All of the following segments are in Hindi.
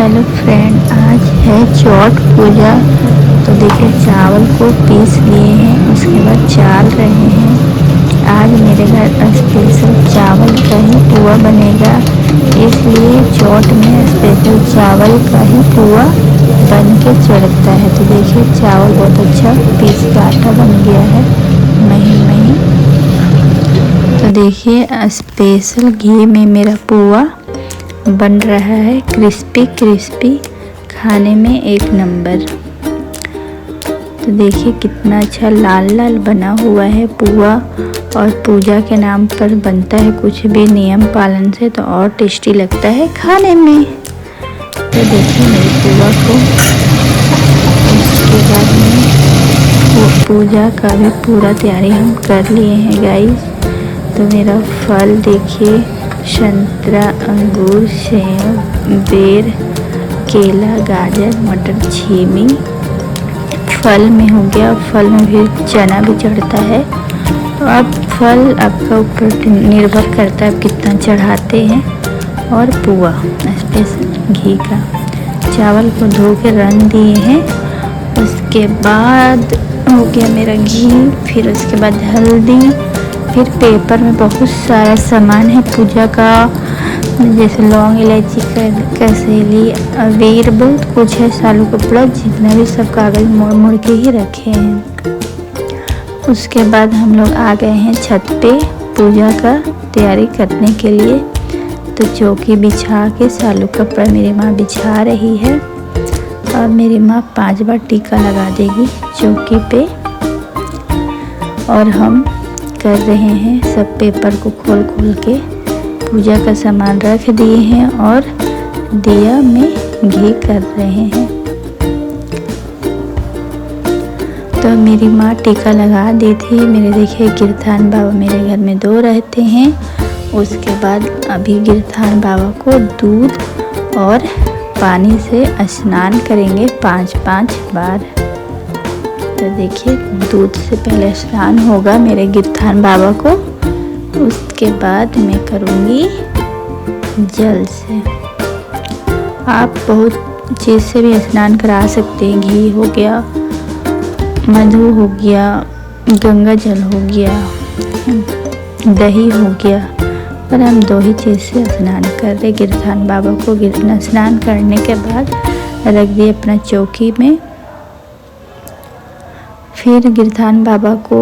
हेलो फ्रेंड, आज है छठ पूजा। तो देखिए चावल को पीस लिए हैं, उसके बाद चाल रहे हैं। आज मेरे घर स्पेशल चावल का ही पुआ बनेगा, इसलिए छठ में स्पेशल चावल का ही पुआ बन के चढ़ता है। तो देखिए चावल बहुत अच्छा पीस का आटा बन गया है, महीन महीन। तो देखिए स्पेशल घी में मेरा पुआ बन रहा है, क्रिस्पी क्रिस्पी, खाने में एक नंबर। तो देखिए कितना अच्छा लाल लाल बना हुआ है पुआ। और पूजा के नाम पर बनता है कुछ भी नियम पालन से तो और टेस्टी लगता है खाने में। तो देखिए मेरे पुआ को, उसके बाद में पूजा का भी पूरा तैयारी हम कर लिए हैं गाइस। तो मेरा फल देखिए, संतरा, अंगूर, सेब, बेर, केला, गाजर, मटर, छीमी फल में हो गया। फल में भी चना भी चढ़ता है। तो अब फल आपका ऊपर निर्भर करता है आप कितना चढ़ाते हैं। और पुआ स्पेशल घी का, चावल को धो के रंग दिए हैं। उसके बाद हो गया मेरा घी, फिर उसके बाद हल्दी, फिर पेपर में बहुत सारा सामान है पूजा का, जैसे लौंग, इलायची, कसेली, अबीर, बहुत कुछ है, सालू कपड़ा, जितना भी सब कागज़ मोड़ मोड़ के ही रखे हैं। उसके बाद हम लोग आ गए हैं छत पे पूजा का तैयारी करने के लिए। तो चौकी बिछा के सालू कपड़ा मेरी माँ बिछा रही है और मेरी माँ 5 बार टीका लगा देगी चौकी पे। और हम कर रहे हैं सब पेपर को खोल खोल के पूजा का सामान रख दिए हैं और दिया में घी कर रहे हैं। तो मेरी माँ टीका लगा दी थी। मेरे देखिए गिरधान बाबा मेरे घर में 2 रहते हैं। उसके बाद अभी गिरधान बाबा को दूध और पानी से स्नान करेंगे 5-5 बार। तो देखिए दूध से पहले स्नान होगा मेरे गिरधान बाबा को, उसके बाद मैं करूँगी जल से। आप बहुत चीज़ से भी स्नान करा सकते हैं, घी हो गया, मधु हो गया, गंगा जल हो गया, दही हो गया, पर हम 2 ही चीज़ से स्नान कर रहे। गिरधान बाबा को स्नान करने के बाद रख दिए अपना चौकी में। फिर गिरधान बाबा को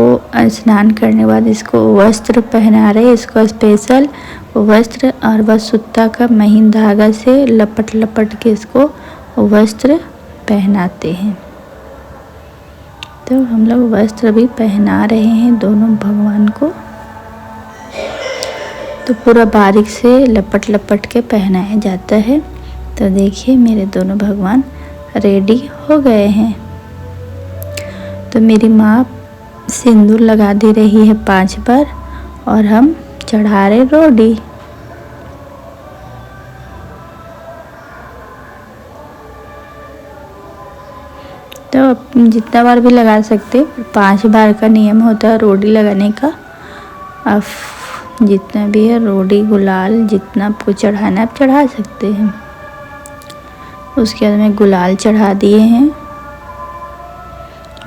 स्नान करने के बाद इसको वस्त्र पहना रहे। इसको स्पेशल वस्त्र और वह सूता का महीन धागा से लपट लपट के इसको वस्त्र पहनाते हैं। तो हम लोग वस्त्र भी पहना रहे हैं दोनों भगवान को। तो पूरा बारीक से लपट लपट के पहनाया जाता है। तो देखिए मेरे दोनों भगवान रेडी हो गए हैं। तो मेरी माँ सिंदूर लगा दे रही है 5 बार और हम चढ़ा रहे रोडी। तो आप जितना बार भी लगा सकते, 5 बार का नियम होता है रोडी लगाने का। आप जितना भी है रोडी, गुलाल, जितना आपको चढ़ाना आप चढ़ा सकते हैं। उसके बाद में गुलाल चढ़ा दिए हैं।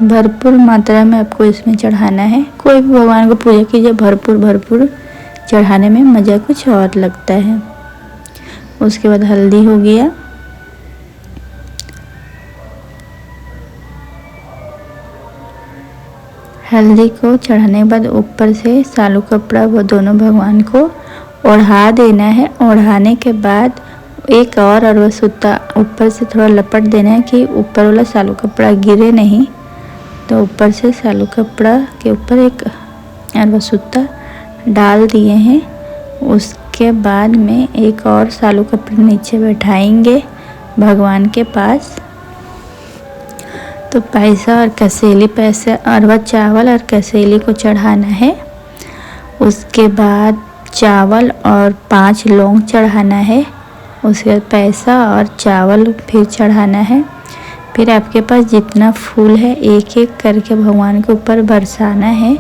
भरपूर मात्रा में आपको इसमें चढ़ाना है। कोई भी भगवान को पूजा कीजिए, भरपूर भरपूर चढ़ाने में मज़ा कुछ और लगता है। उसके बाद हल्दी हो गया, हल्दी को चढ़ाने के बाद ऊपर से सालू कपड़ा वो दोनों भगवान को ओढ़ा देना है। ओढ़ाने के बाद एक और वो सूता ऊपर से थोड़ा लपट देना है कि ऊपर वाला सालू कपड़ा गिरे नहीं। तो ऊपर से सालू कपड़ा के ऊपर एक अरवा सूता डाल दिए हैं। उसके बाद में एक और सालू कपड़ा नीचे बैठाएंगे भगवान के पास। तो पैसा और कसेली, पैसा अरवा चावल और कसेली को चढ़ाना है। उसके बाद चावल और 5 लौंग चढ़ाना है। उसके बाद पैसा और चावल फिर चढ़ाना है। फिर आपके पास जितना फूल है एक एक करके भगवान के ऊपर बरसाना है।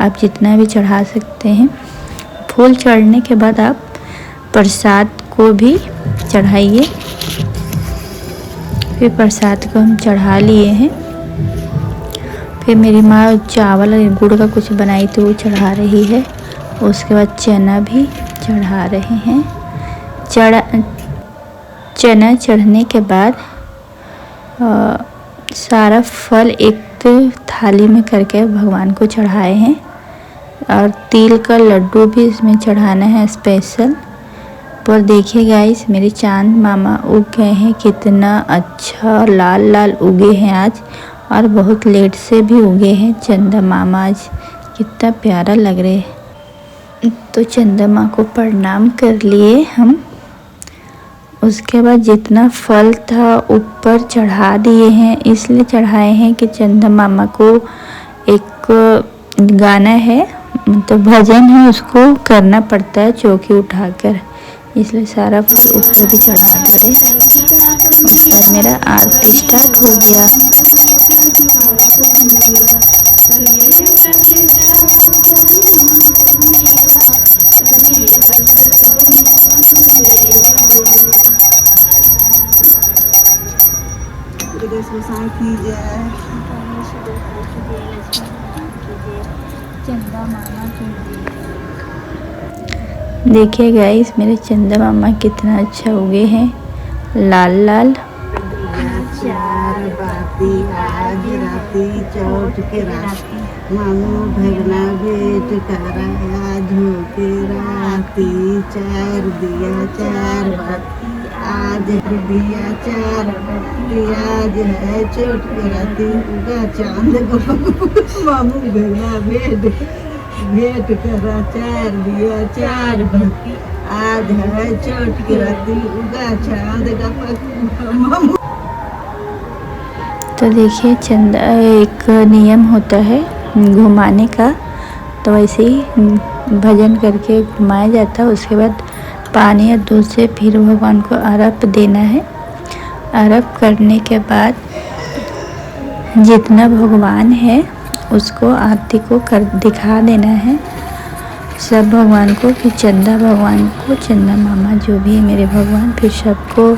आप जितना भी चढ़ा सकते हैं। फूल चढ़ने के बाद आप प्रसाद को भी चढ़ाइए। फिर प्रसाद को हम चढ़ा लिए हैं। फिर मेरी माँ चावल और गुड़ का कुछ बनाई तो वो चढ़ा रही है। उसके बाद चना भी चढ़ा रहे हैं। चना चढ़ने के बाद सारा फल एक थाली में करके भगवान को चढ़ाए हैं और तिल का लड्डू भी इसमें चढ़ाना है स्पेशल। पर देखिए गाइस, मेरे चांद मामा उग गए हैं। कितना अच्छा लाल लाल उगे हैं आज, और बहुत लेट से भी उगे हैं चंदा मामा आज। कितना प्यारा लग रहे हैं। तो चंदा माँ को प्रणाम कर लिए हम। उसके बाद जितना फल था ऊपर चढ़ा दिए हैं। इसलिए चढ़ाए हैं कि चंदा मामा को एक गाना है, तो भजन है, उसको करना पड़ता है चौकी उठाकर, इसलिए सारा फल ऊपर भी चढ़ा दे रहे। उसके बाद मेरा आरती स्टार्ट हो गया। चंदा मामा देखिए गाइस, मेरे चंदा मामा कितना अच्छा उगे हैं, लाल लाल। चार बाती आज राती चौथ के राती मामू भगना भेंट करा आज हो के राती। चार दिया चार बाती आज दिया चार बाती आज है चौथ के राती उगा चांद को मामू भगना भेंट करा चार दिया चार बाती आज है चौथ के राती उगा चांद का मामू। तो देखिए, चंदा एक नियम होता है घुमाने का, तो वैसे ही भजन करके घुमाया जाता है। उसके बाद पानी या दूध से फिर भगवान को अर्घ देना है। अर्घ करने के बाद जितना भगवान है उसको आरती को कर दिखा देना है सब भगवान को। फिर चंदा भगवान को, चंदा मामा जो भी है मेरे भगवान, फिर सबको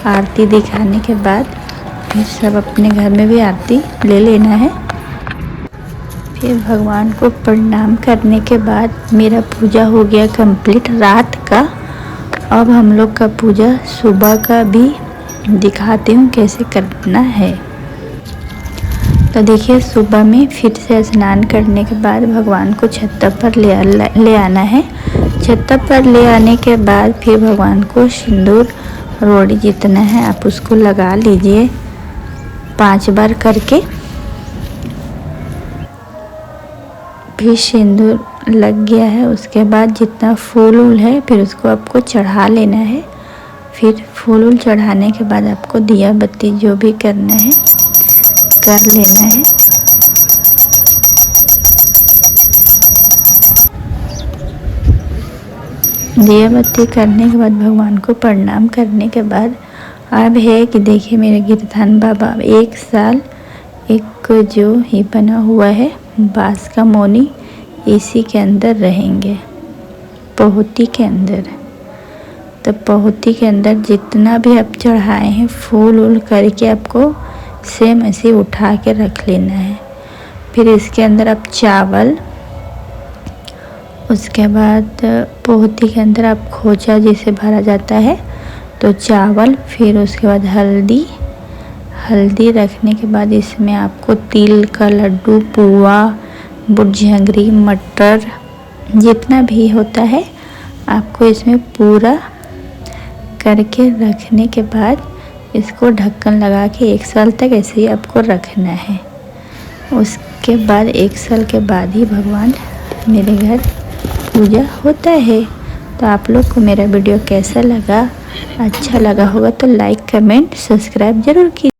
आरती दिखाने के बाद फिर सब अपने घर में भी आरती ले लेना है। फिर भगवान को प्रणाम करने के बाद मेरा पूजा हो गया कंप्लीट रात का। अब हम लोग का पूजा सुबह का भी दिखाती हूँ कैसे करना है। तो देखिए, सुबह में फिर से स्नान करने के बाद भगवान को छत पर ले आना है। छत पर ले आने के बाद फिर भगवान को सिंदूर रोड़ी जितना है आप उसको लगा लीजिए 5 बार करके। फिर सिंदूर लग गया है, उसके बाद जितना फूल उल है फिर उसको आपको चढ़ा लेना है। फिर फूल उल चढ़ाने के बाद आपको दिया बत्ती जो भी करना है कर लेना है। दिया बत्ती करने के बाद भगवान को प्रणाम करने के बाद अब है कि देखिए मेरे गिरधान बाबा 1 साल एक जो ही बना हुआ है बांस का मोनी, इसी के अंदर रहेंगे, पहुती के अंदर। तो पहुती के अंदर जितना भी आप चढ़ाए हैं फूल उल करके आपको सेम ऐसे उठा के रख लेना है। फिर इसके अंदर आप चावल, उसके बाद पहुती के अंदर आप खोचा जिसे भरा जाता है तो चावल, फिर उसके बाद हल्दी रखने के बाद इसमें आपको तिल का लड्डू, पुआ, बुरझंगरी, मटर जितना भी होता है आपको इसमें पूरा करके रखने के बाद इसको ढक्कन लगा के 1 साल तक ऐसे ही आपको रखना है। उसके बाद 1 साल के बाद ही भगवान मेरे घर पूजा होता है। तो आप लोग को मेरा वीडियो कैसा लगा, अच्छा लगा होगा तो लाइक, कमेंट, सब्सक्राइब ज़रूर कीजिए।